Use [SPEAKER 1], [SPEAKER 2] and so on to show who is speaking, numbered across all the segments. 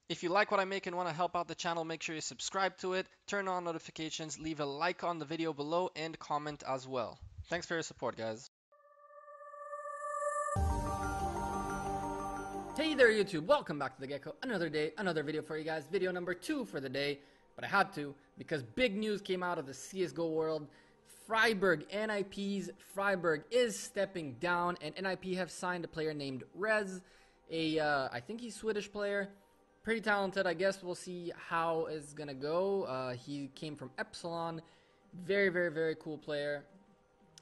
[SPEAKER 1] If you like what I make and want to help out the channel, make sure you subscribe to it, turn on notifications, leave a like on the video below, and comment as well. Thanks for your support, guys.
[SPEAKER 2] Hey there YouTube, welcome back to the Gecko. Another day, another video for you guys. Video number 2 for the day, but I had to because big news came out of the CSGO world. Friberg, NiPs, Friberg is stepping down, and NiP have signed a player named Rez, I think he's Swedish player. Pretty talented. I guess we'll see how it's gonna go. He came from Epsilon. Very cool player.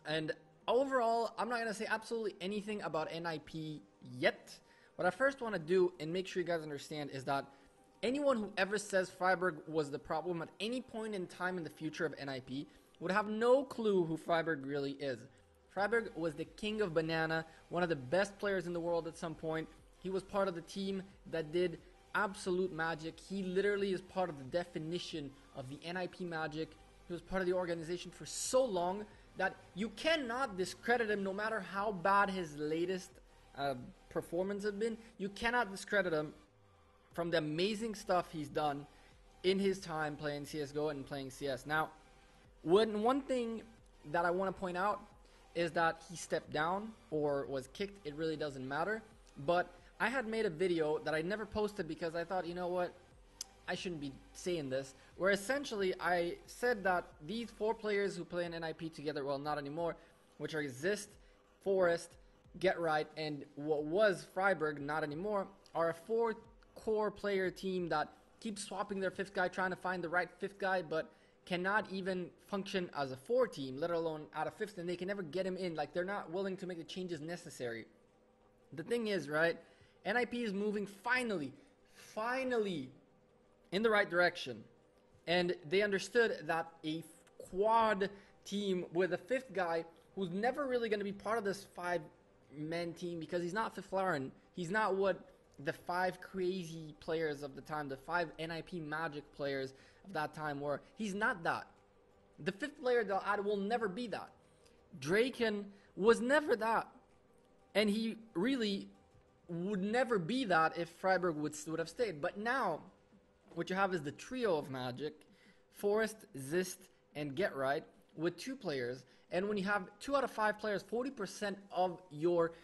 [SPEAKER 2] And overall, I'm not gonna say absolutely anything about NiP yet. What I first want to do and make sure you guys understand is that anyone who ever says Friberg was the problem at any point in time in the future of NiP would have no clue who Friberg really is. Friberg was the king of banana, one of the best players in the world at some point. He was part of the team that did absolute magic. He literally is part of the definition of the NiP magic. He was part of the organization for so long that you cannot discredit him no matter how bad his latest performance have been. You cannot discredit him from the amazing stuff he's done in his time playing CSGO and playing CS. Now, one thing that I want to point out is that he stepped down or was kicked. It really doesn't matter. But I had made a video that I never posted because I thought, you know what, I shouldn't be saying this, where essentially I said that these 4 players who play in NiP together, well, not anymore, which are Exist, Forest, Get Right, and what was Friberg, not anymore, are a 4-core player team that keeps swapping their 5th guy, trying to find the right 5th guy, but cannot even function as a 4 team, let alone out of 5th, and they can never get him in. Like, they're not willing to make the changes necessary. The thing is, right, NiP is moving finally in the right direction, and they understood that a quad team with a 5th guy who's never really going to be part of this 5-man team, because he's not Fiflaren, he's not what the 5 crazy players of the time, the 5 NiP magic players of that time were. He's not that. The 5th player they'll add will never be that. Draken was never that, and he really would never be that if Friberg would have stayed. But now what you have is the trio of magic: Forest, Zist, and Get Right, with 2 players. And when you have 2 out of 5 players, 40% of your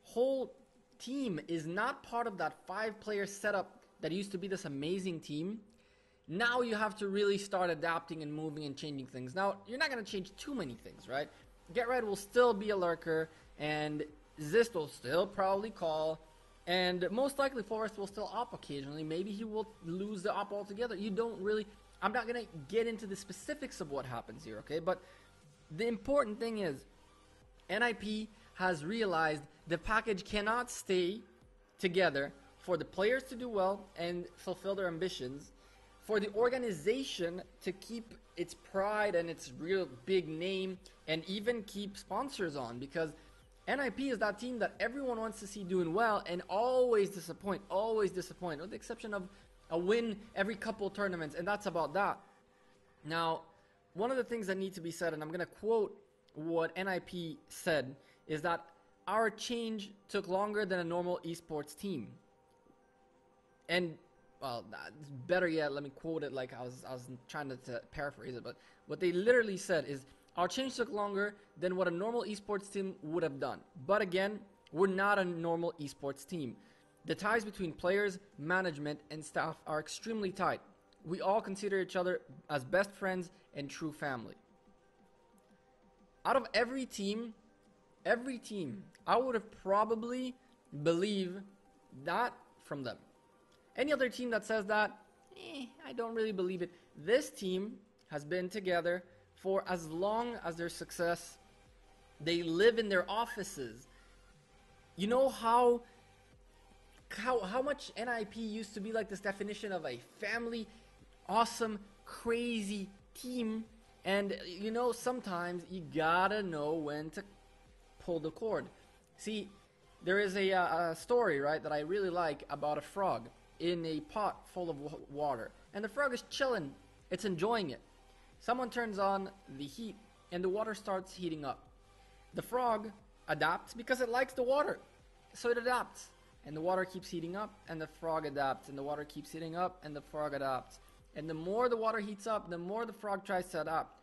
[SPEAKER 2] whole team is not part of that 5-player setup that used to be this amazing team. Now you have to really start adapting and moving and changing things. Now, you're not going to change too many things, right? Get Right will still be a lurker, and Zist will still probably call, and most likely Forest will still op occasionally. Maybe he will lose the op altogether. You don't really... I'm not going to get into the specifics of what happens here, okay? But the important thing is, NiP has realized the package cannot stay together for the players to do well and fulfill their ambitions, for the organization to keep its pride and its real big name, and even keep sponsors on, because NiP is that team that everyone wants to see doing well and always disappoint, with the exception of a win every couple tournaments, and that's about that. Now, one of the things that need to be said, and I'm going to quote what NiP said, is that our change took longer than a normal esports team. And, well, better yet, let me quote it like I was trying to paraphrase it, but what they literally said is, our change took longer than what a normal esports team would have done. But again, we're not a normal esports team. The ties between players, management, and staff are extremely tight. We all consider each other as best friends and true family. Out of every team, I would have probably believed that from them. Any other team that says that, I don't really believe it. This team has been together for as long as their success. They live in their offices. You know how much NiP used to be like this definition of a family, awesome, crazy team. And you know, sometimes you gotta know when to pull the cord. See, there is a story, right, that I really like about a frog in a pot full of water, and the frog is chilling, it's enjoying it. Someone turns on the heat and the water starts heating up. The frog adapts because it likes the water, so it adapts. and the water keeps heating up, and the frog adapts, and the water keeps heating up, and the frog adapts. And the more the water heats up, the more the frog tries to adapt.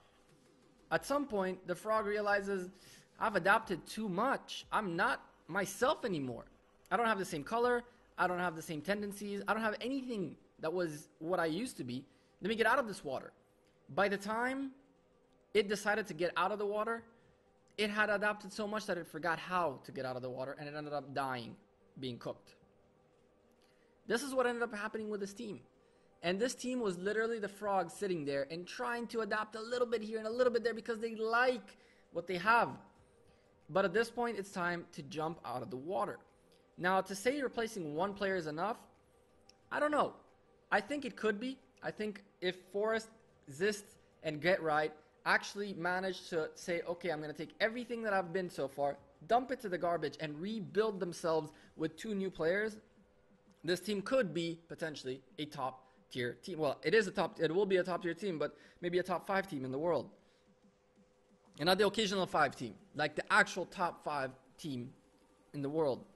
[SPEAKER 2] At some point, the frog realizes, I've adapted too much. I'm not myself anymore. I don't have the same color. I don't have the same tendencies. I don't have anything that was what I used to be. Let me get out of this water. By the time it decided to get out of the water, it had adapted so much that it forgot how to get out of the water, and it ended up dying, being cooked. This is what ended up happening with this team. And this team was literally the frogs sitting there and trying to adapt a little bit here and a little bit there because they like what they have. But at this point, it's time to jump out of the water. Now, to say replacing one player is enough, I don't know. I think it could be. I think if Forest, Zist, and Get Right actually manage to say, okay, I'm going to take everything that I've been so far, dump it to the garbage, and rebuild themselves with 2 new players, this team could be potentially a top tier team. Well, it will be a top tier team, but maybe a top 5 team in the world. And not the occasional 5 team, like the actual top 5 team in the world.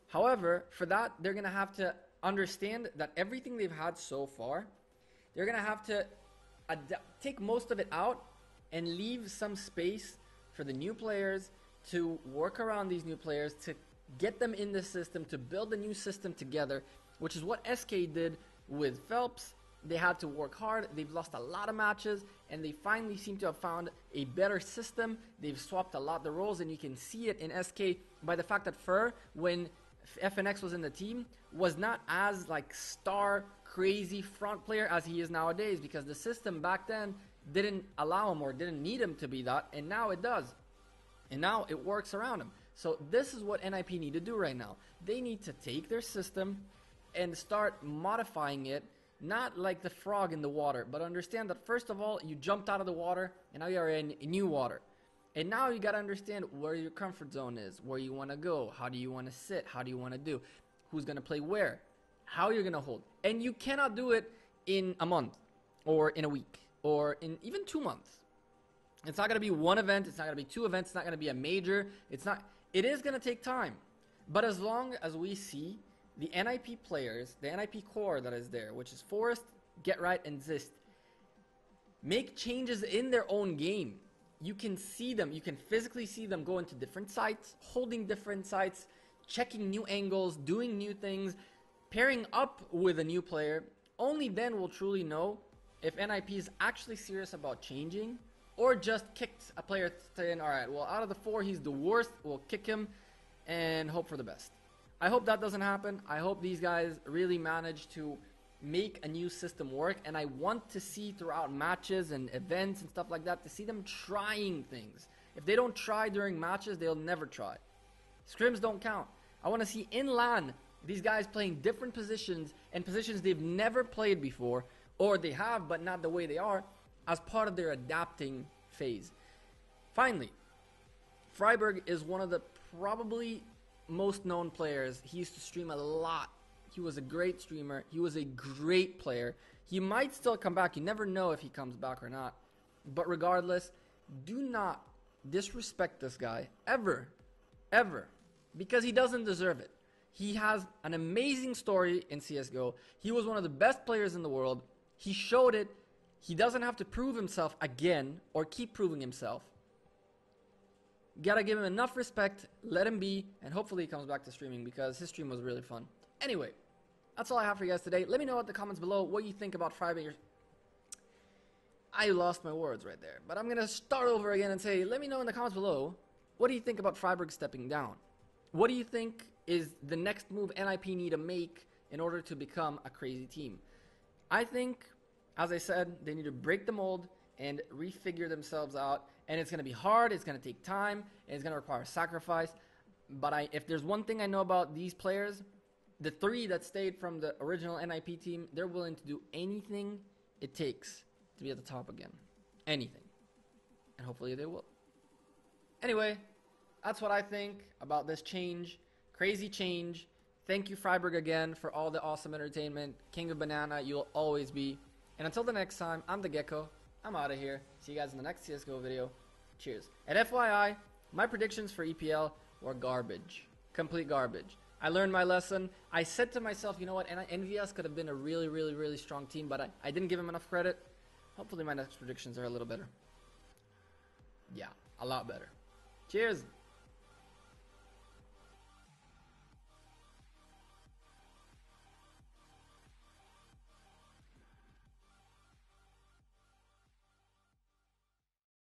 [SPEAKER 2] However, for that, they're going to have to understand that everything they've had so far, they're going to have to take most of it out and leave some space for the new players to work around these new players, to get them in the system, to build a new system together, which is what SK did with Phelps. They had to work hard. They've lost a lot of matches, and they finally seem to have found a better system. They've swapped a lot of the roles, and you can see it in SK by the fact that Fur, when FNX was in the team, was not as like star crazy front player as he is nowadays, because the system back then didn't allow him or didn't need him to be that, and now it does. And now it works around him. So this is what NiP need to do right now. They need to take their system and start modifying it, not like the frog in the water, but understand that first of all, you jumped out of the water and now you're in new water. And now you got to understand where your comfort zone is, where you want to go, how do you want to sit, how do you want to do, who's going to play where, how you're going to hold. And you cannot do it in a month or in a week or in even 2 months. It's not going to be one event, it's not going to be 2 events, it's not going to be a major, it is going to take time. But as long as we see the NiP players, the NiP core that is there, which is Forest, Get Right, and Zist, make changes in their own game. You can see them, you can physically see them go into different sites, holding different sites, checking new angles, doing new things, pairing up with a new player. Only then we'll truly know if NiP is actually serious about changing, or just kicked a player saying, alright, well, out of the 4, he's the worst, we'll kick him and hope for the best. I hope that doesn't happen. I hope these guys really manage to make a new system work, and I want to see throughout matches and events and stuff like that, to see them trying things. If they don't try during matches, they'll never try. Scrims don't count. I want to see in LAN these guys playing different positions and positions they've never played before, or they have but not the way they are, as part of their adapting phase. Finally, Friberg is one of the probably most known players. He used to stream a lot. He was a great streamer. He was a great player. He might still come back. You never know if he comes back or not. But regardless, do not disrespect this guy ever, ever, because he doesn't deserve it. He has an amazing story in CSGO. He was one of the best players in the world. He showed it. He doesn't have to prove himself again or keep proving himself. Gotta give him enough respect, let him be, and hopefully he comes back to streaming, because his stream was really fun. Anyway, that's all I have for you guys today. Let me know in the comments below what you think about Friberg. I lost my words right there, but I'm gonna start over again and say, let me know in the comments below, what do you think about Friberg stepping down? What do you think is the next move NiP need to make in order to become a crazy team? I think, as I said, they need to break the mold and refigure themselves out. And it's going to be hard, it's going to take time, and it's going to require sacrifice. But if there's one thing I know about these players, the 3 that stayed from the original NiP team, they're willing to do anything it takes to be at the top again. Anything. And hopefully they will. Anyway, that's what I think about this change. Crazy change. Thank you, Friberg, again, for all the awesome entertainment. King of Banana, you'll always be. And until the next time, I'm the Gecko. I'm out of here. See you guys in the next CSGO video. Cheers. And FYI, my predictions for EPL were garbage. Complete garbage. I learned my lesson. I said to myself, you know what, NVS could have been a really, really, really strong team, but I didn't give him enough credit. Hopefully my next predictions are a little better. Yeah, a lot better. Cheers!